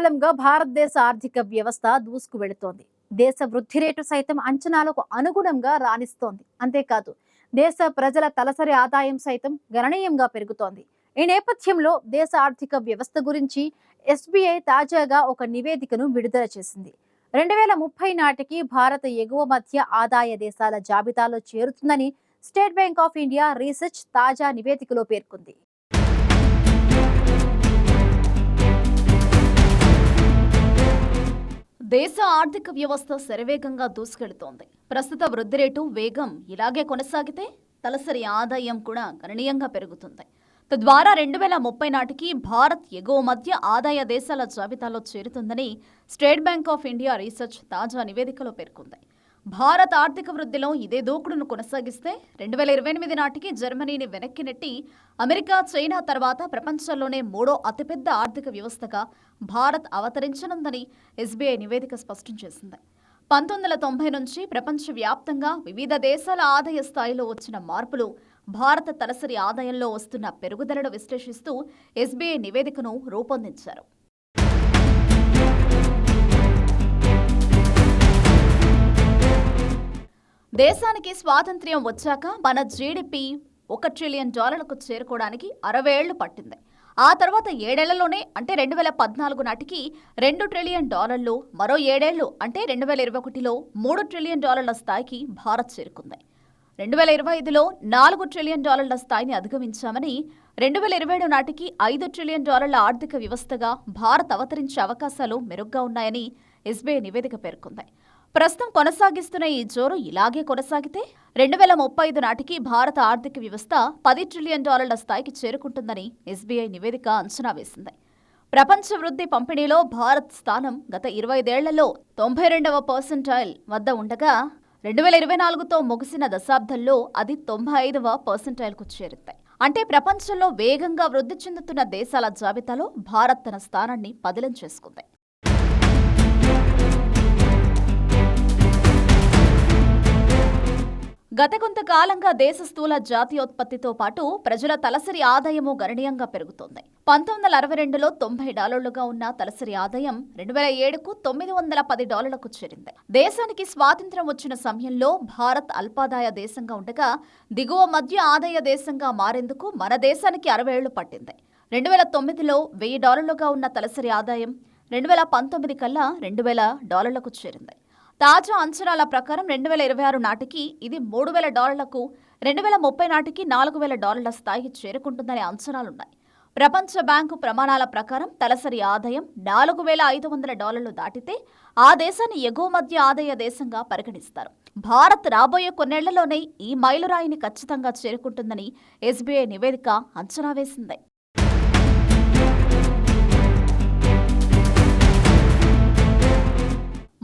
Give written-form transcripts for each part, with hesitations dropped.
కాలంగా భారతదేశ ఆర్థిక వ్యవస్థ దూసుకు వెళుతోంది. దేశ వృద్ధి రేటు సైతం అంచనాలకు అనుగుణంగా రాణిస్తోంది. అంతేకాదు దేశ ప్రజల తలసరి ఆదాయం సైతం గణనీయంగా పెరుగుతోంది. ఈ నేపథ్యంలో దేశ ఆర్థిక వ్యవస్థ గురించి ఎస్బీఐ తాజాగా ఒక నివేదికను విడుదల చేసింది. 2030 నాటికి భారత ఎగువ మధ్య ఆదాయ దేశాల జాబితాలో చేరుతుందని State Bank of India research తాజా నివేదికలో పేర్కొంది. దేశ ఆర్థిక వ్యవస్థ శరవేగంగా దూసుకెళ్తోంది. ప్రస్తుత వృద్ధి రేటు వేగం ఇలాగే కొనసాగితే తలసరి ఆదాయం కూడా గణనీయంగా పెరుగుతుంది. తద్వారా 2030 నాటికి భారత్ ఎగువ మధ్య ఆదాయ దేశాల జాబితాలో చేరుతుందని State Bank of India research తాజా నివేదికలో పేర్కొంది. భారత్ ఆర్థిక వృద్ధిలో ఇదే దూకుడును కొనసాగిస్తే 2028 నాటికి జర్మనీని వెనక్కి నెట్టి అమెరికా, చైనా తర్వాత ప్రపంచంలోనే మూడో అతిపెద్ద ఆర్థిక వ్యవస్థగా భారత్ అవతరించనుందని ఎస్బీఐ నివేదిక స్పష్టం చేసింది. 1990 నుంచి ప్రపంచవ్యాప్తంగా వివిధ దేశాల ఆదాయ స్థాయిలో వచ్చిన మార్పులు భారత తలసరి ఆదాయంలో వస్తున్న పెరుగుదలను విశ్లేషిస్తూ ఎస్బీఐ నివేదికను రూపొందించారు. దేశానికి స్వాతంత్ర్యం వచ్చాక మన జీడీపీ $1 ట్రిలియన్ చేరుకోవడానికి 60 ఏళ్లు పట్టింది. ఆ తర్వాత 7 ఏళ్లలోనే అంటే 2014 నాటికి $2 ట్రిలియన్, మరో 7 ఏళ్లు అంటే 2021లో $3 ట్రిలియన్ స్థాయికి భారత్ చేరుకుంది. 2025లో $4 ట్రిలియన్ స్థాయిని అధిగమించామని, 2027 నాటికి $5 ట్రిలియన్ ఆర్థిక వ్యవస్థగా భారత్ అవతరించే అవకాశాలు మెరుగ్గా ఉన్నాయని ఎస్బీఐ నివేదిక పేర్కొంది. ప్రస్తుతం కొనసాగిస్తున్న ఈ జోరు ఇలాగే కొనసాగితే 2035 నాటికి భారత ఆర్థిక వ్యవస్థ $10 ట్రిలియన్ స్థాయికి చేరుకుంటుందని ఎస్బీఐ నివేదిక అంచనా వేసింది. ప్రపంచ వృద్ధి పంపిణీలో భారత్ స్థానం గత 25 ఏళ్లలో 92వ పర్సెంటైల్ వద్ద ఉండగా 2024తో ముగిసిన దశాబ్దంలో అది 95వ పర్సెంటైల్కు చేరింది. అంటే ప్రపంచంలో వేగంగా వృద్ధి చెందుతున్న దేశాల జాబితాలో భారత్ తన స్థానాన్ని పదిలం చేసుకుంది. గత కొంతకాలంగా దేశ స్థూల జాతీయోత్పత్తితో పాటు ప్రజల తలసరి ఆదాయము గణనీయంగా పెరుగుతోంది. 1962లో $90గా ఉన్న తలసరి ఆదాయం 2007కు $910కు చేరింది. దేశానికి స్వాతంత్ర్యం వచ్చిన సమయంలో భారత్ అల్పాదాయ దేశంగా ఉండగా దిగువ మధ్య ఆదాయ దేశంగా మారేందుకు మన దేశానికి 60 ఏళ్లు పట్టింది. 2009లో $1000గా ఉన్న తలసరి ఆదాయం 2019 కల్లా $2000కు చేరింది. తాజా అంచనాల ప్రకారం 2026 నాటికి ఇది $3000కు, 2030 నాటికి $4000 స్థాయికి చేరుకుంటుందనే అంచనాలున్నాయి. ప్రపంచ బ్యాంకు ప్రమాణాల ప్రకారం తలసరి ఆదాయం $4500 దాటితే ఆ దేశాన్ని ఎగువ మధ్య ఆదాయ దేశంగా పరిగణిస్తారు. భారత్ రాబోయే కొన్నేళ్లలోనే ఈ మైలురాయిని ఖచ్చితంగా చేరుకుంటుందని ఎస్బీఐ నివేదిక అంచనా వేసింది.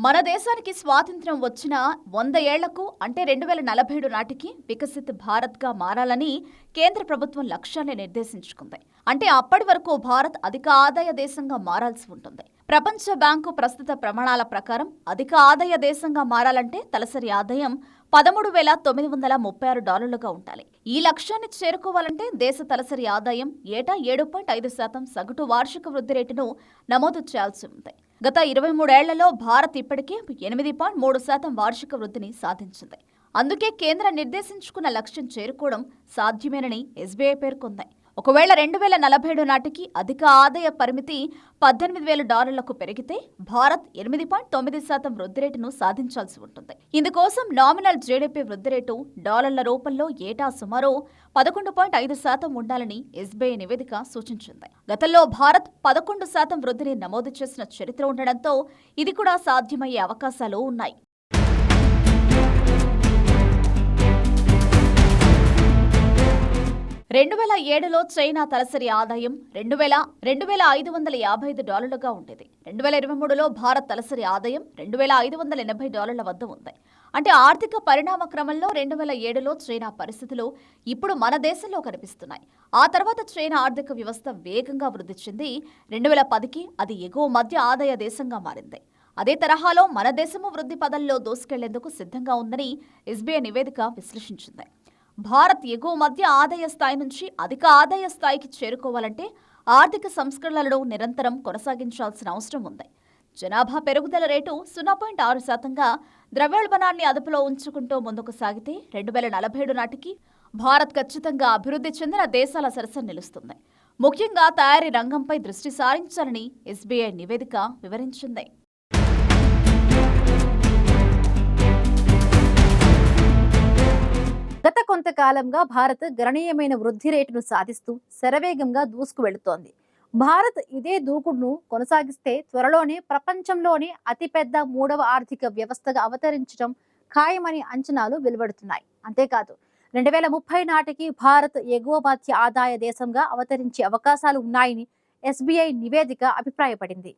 మన దేశానికి స్వాతంత్ర్యం వచ్చిన 100 ఏళ్లకు అంటే 2047 నాటికి వికసిత్ భారత్గా మారాలని కేంద్ర ప్రభుత్వం లక్ష్యాన్ని నిర్దేశించుకుంది. అంటే అప్పటి వరకు భారత్ అధిక ఆదాయ దేశంగా మారాల్సి ఉంటుంది. ప్రపంచ బ్యాంకు ప్రస్తుత ప్రమాణాల ప్రకారం అధిక ఆదాయ దేశంగా మారాలంటే తలసరి ఆదాయం $13,936గా ఉండాలి. ఈ లక్ష్యాన్ని చేరుకోవాలంటే దేశ తలసరి ఆదాయం ఏటా 7.5% సగటు వార్షిక వృద్ధి రేటును నమోదు చేయాల్సి ఉంది. గత 23 ఏళ్లలో భారత్ ఇప్పటికే 8.3% వార్షిక వృద్ధిని సాధించింది. అందుకే కేంద్రం నిర్దేశించుకున్న లక్ష్యం చేరుకోవడం సాధ్యమేనని ఎస్బీఐ పేర్కొంది. ఒకవేళ 2047 నాటికి అధిక ఆదాయ పరిమితి $18,000కు పెరిగితే భారత్ 8.9% వృద్ధి రేటును సాధించాల్సి ఉంటుంది. ఇందుకోసం నామినల్ జీడీపీ వృద్ధి రేటు డాలర్ల రూపంలో ఏటా సుమారు 11.5% ఉండాలని ఎస్బీఐ నివేదిక సూచించింది. గతంలో భారత్ 11% వృద్ధిని నమోదు చేసిన చరిత్ర ఉండడంతో ఇది కూడా సాధ్యమయ్యే అవకాశాలు ఉన్నాయి. 2007లో చైనా తలసరి ఆదాయం $2,555గా ఉండేది. 2023లో భారత్ తలసరి ఆదాయం $2,580 వద్ద ఉంది. అంటే ఆర్థిక పరిణామ క్రమంలో 2007లో చైనా పరిస్థితులు ఇప్పుడు మన దేశంలో కనిపిస్తున్నాయి. ఆ తర్వాత చైనా ఆర్థిక వ్యవస్థ వేగంగా వృద్ధి చెంది 2010కి అది ఎగువ మధ్య ఆదాయ దేశంగా మారింది. అదే తరహాలో మన దేశము వృద్ధి పదంలో దూసుకెళ్లేందుకు సిద్ధంగా ఉందని ఎస్బీఐ నివేదిక విశ్లేషించింది. భారత్ ఎగువ మధ్య ఆదాయ స్థాయి నుంచి అధిక ఆదాయ స్థాయికి చేరుకోవాలంటే ఆర్థిక సంస్కరణలను నిరంతరం కొనసాగించాల్సిన అవసరం ఉంది. జనాభా పెరుగుదల రేటు 0.6%గా ద్రవ్యోల్బణాన్ని అదుపులో ఉంచుకుంటూ ముందుకు సాగితే 2047 నాటికి భారత్ ఖచ్చితంగా అభివృద్ధి చెందిన దేశాల సరసన నిలుస్తుంది. ముఖ్యంగా తయారీ రంగంపై దృష్టి సారించాలని ఎస్బీఐ నివేదిక వివరించింది. గత కొంతకాలంగా భారత్ గణనీయమైన వృద్ధి రేటును సాధిస్తూ శరవేగంగా దూసుకు వెళుతోంది. భారత్ ఇదే దూకుడును కొనసాగిస్తే త్వరలోనే ప్రపంచంలోనే అతిపెద్ద 3వ ఆర్థిక వ్యవస్థగా అవతరించడం ఖాయమని అంచనాలు వెలువడుతున్నాయి. అంతేకాదు 2030 నాటికి భారత్ ఎగువ మధ్య ఆదాయ దేశంగా అవతరించే అవకాశాలు ఉన్నాయని ఎస్బీఐ నివేదిక అభిప్రాయపడింది.